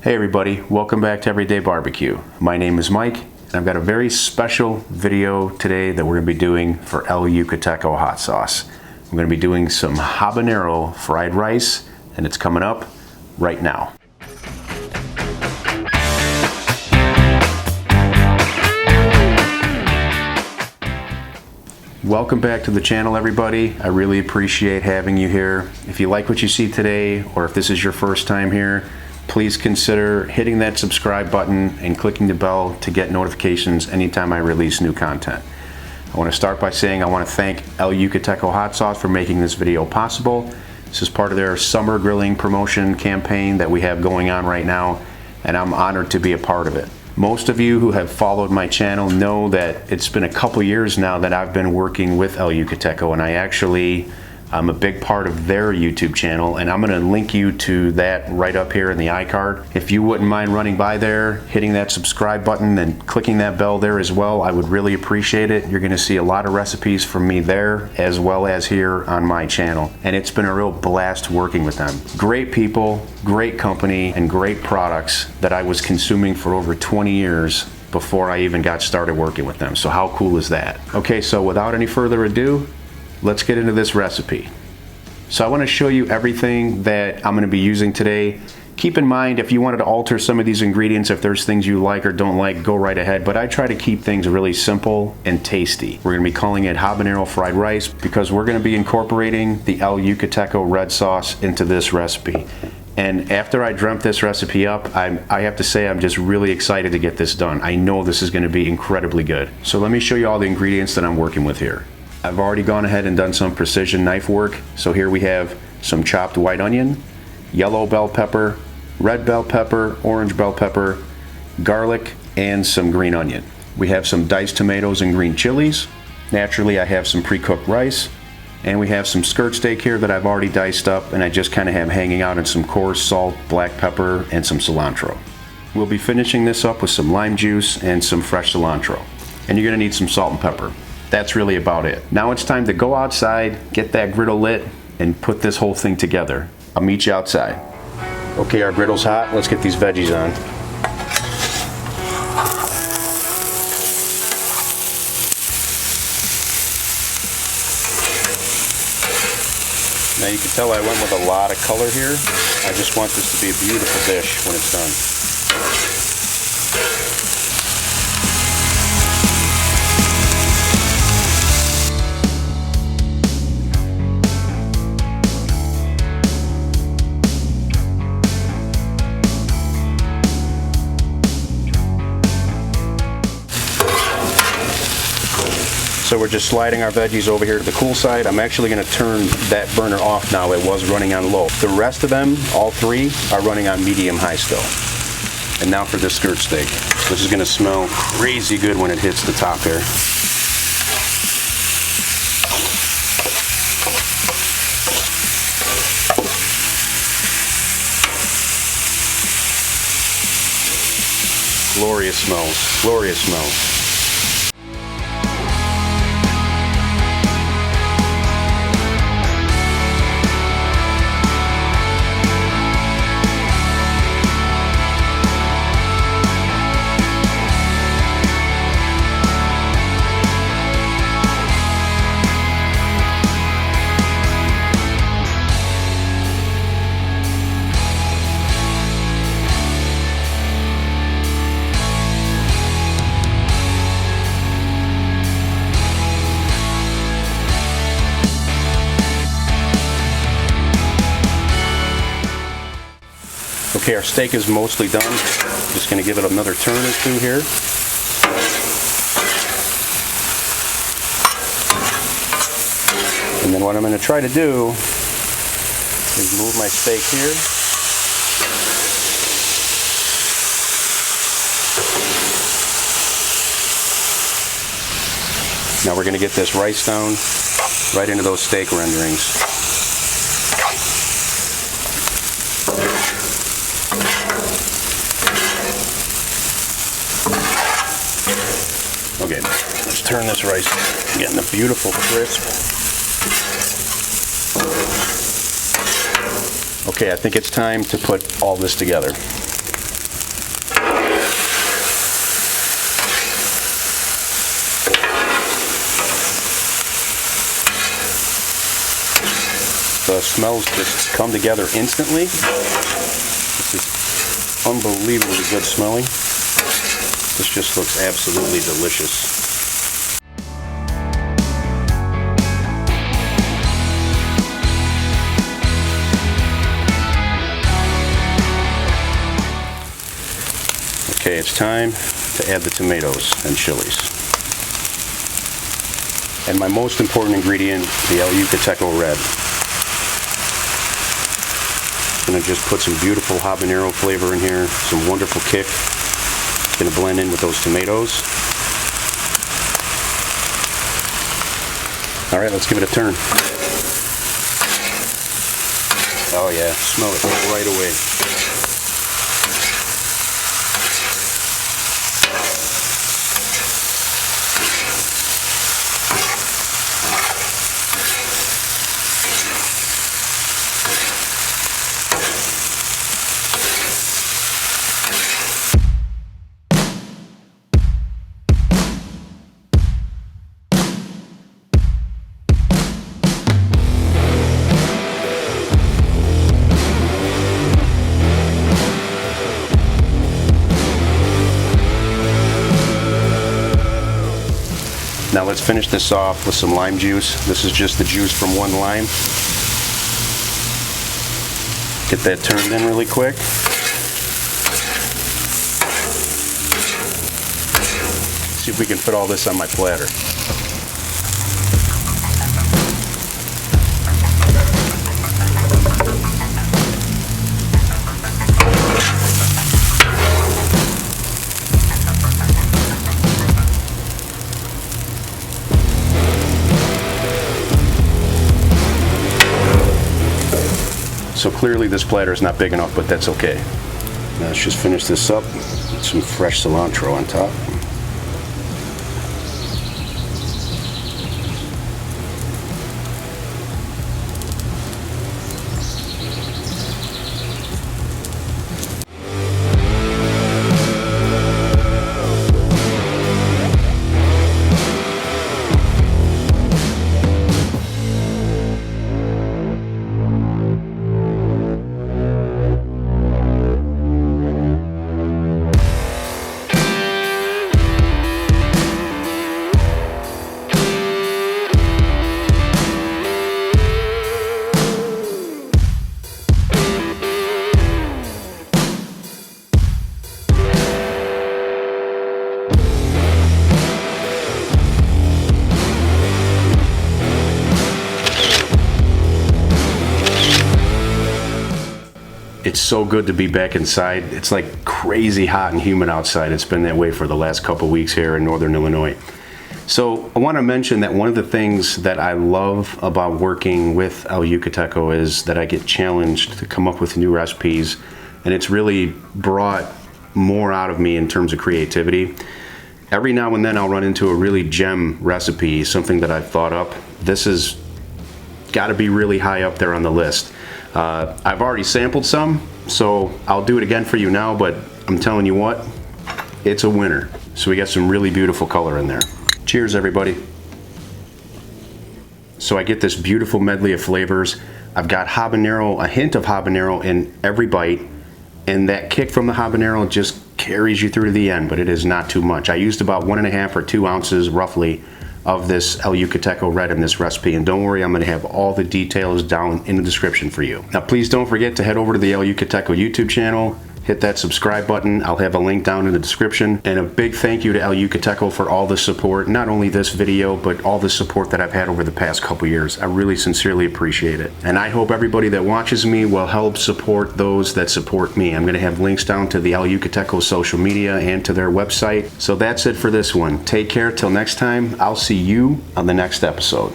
Hey everybody, welcome back to Everyday Barbecue. My name is Mike, and I've got a very special video today that we're going to be doing for El Yucateco hot sauce. I'm going to be doing some habanero fried rice, and it's coming up right now. Welcome back to the channel, everybody. I really appreciate having you here. If you like what you see today, or if this is your first time here, please consider hitting that subscribe button and clicking the bell to get notifications anytime I release new content. I want to start by saying I want to thank El Yucateco Hot Sauce for making this video possible. This is part of their summer grilling promotion campaign that we have going on right now, and I'm honored to be a part of it. Most of you who have followed my channel know that it's been a couple years now that I've been working with El Yucateco, and I'm a big part of their YouTube channel, and I'm going to link you to that right up here in the iCard. If you wouldn't mind running by there, hitting that subscribe button and clicking that bell there as well, I would really appreciate it. You're going to see a lot of recipes from me there as well as here on my channel, and it's been a real blast working with them. Great people, great company, and great products that I was consuming for over 20 years before I even got started working with them. So how cool is that? Okay, so without any further ado, let's get into this recipe. So I want to show you everything that I'm going to be using today. Keep in mind, if you wanted to alter some of these ingredients, if there's things you like or don't like, go right ahead. But I try to keep things really simple and tasty. We're going to be calling it habanero fried rice because we're going to be incorporating the El Yucateco red sauce into this recipe. And after I dreamt this recipe up, I have to say I'm just really excited to get this done. I know this is going to be incredibly good. So let me show you all the ingredients that I'm working with here. I've already gone ahead and done some precision knife work. So here we have some chopped white onion, yellow bell pepper, red bell pepper, orange bell pepper, garlic, and some green onion. We have some diced tomatoes and green chilies. Naturally, I have some pre-cooked rice. And we have some skirt steak here that I've already diced up, and I just kind of have hanging out in some coarse salt, black pepper, and some cilantro. We'll be finishing this up with some lime juice and some fresh cilantro. And you're gonna need some salt and pepper. That's really about it. Now it's time to go outside, get that griddle lit, and put this whole thing together. I'll meet you outside. Okay, our griddle's hot. Let's get these veggies on. Now you can tell I went with a lot of color here. I just want this to be a beautiful dish when it's done. So we're just sliding our veggies over here to the cool side. I'm actually going to turn that burner off now. It was running on low. The rest of them, all three, are running on medium-high still. And now for this skirt steak, which is going to smell crazy good when it hits the top here. Glorious smells, glorious smells. Okay, our steak is mostly done. Just going to give it another turn or two here. And then what I'm going to try to do is move my steak here. Now we're going to get this rice down right into those steak renderings. Okay, let's turn this rice, getting a beautiful crisp. Okay, I think it's time to put all this together. smells just come together instantly. This is unbelievably good smelling. This just looks absolutely delicious. Okay, it's time to add the tomatoes and chilies. And my most important ingredient, the Yucateco Red. I'm gonna just put some beautiful habanero flavor in here, some wonderful kick. Gonna blend in with those tomatoes. All right, let's give it a turn. Oh yeah, smell it right away. Now let's finish this off with some lime juice. This is just the juice from one lime. Get that turned in really quick. See if we can fit all this on my platter. So clearly this platter is not big enough, but that's okay. Now let's just finish this up with some fresh cilantro on top. It's so good to be back inside. It's like crazy hot and humid outside. It's been that way for the last couple weeks here in Northern Illinois. So I want to mention that one of the things that I love about working with El Yucateco is that I get challenged to come up with new recipes, and it's really brought more out of me in terms of creativity. Every now and then I'll run into a really gem recipe, something that I've thought up. This has got to be really high up there on the list. I've already sampled some, so I'll do it again for you now, but I'm telling you what, it's a winner. So we got some really beautiful color in there. Cheers, everybody. So I get this beautiful medley of flavors. I've got habanero, a hint of habanero in every bite, and that kick from the habanero just carries you through to the end, but it is not too much. I used about 1.5 or 2 ounces roughly of this El Yucateco Red in this recipe, and don't worry, I'm going to have all the details down in the description for you. Now please don't forget to head over to the El Yucateco YouTube channel, hit that subscribe button. I'll have a link down in the description. And a big thank you to El Yucateco for all the support, not only this video, but all the support that I've had over the past couple years. I really sincerely appreciate it. And I hope everybody that watches me will help support those that support me. I'm gonna have links down to the El Yucateco social media and to their website. So that's it for this one. Take care till next time. I'll see you on the next episode.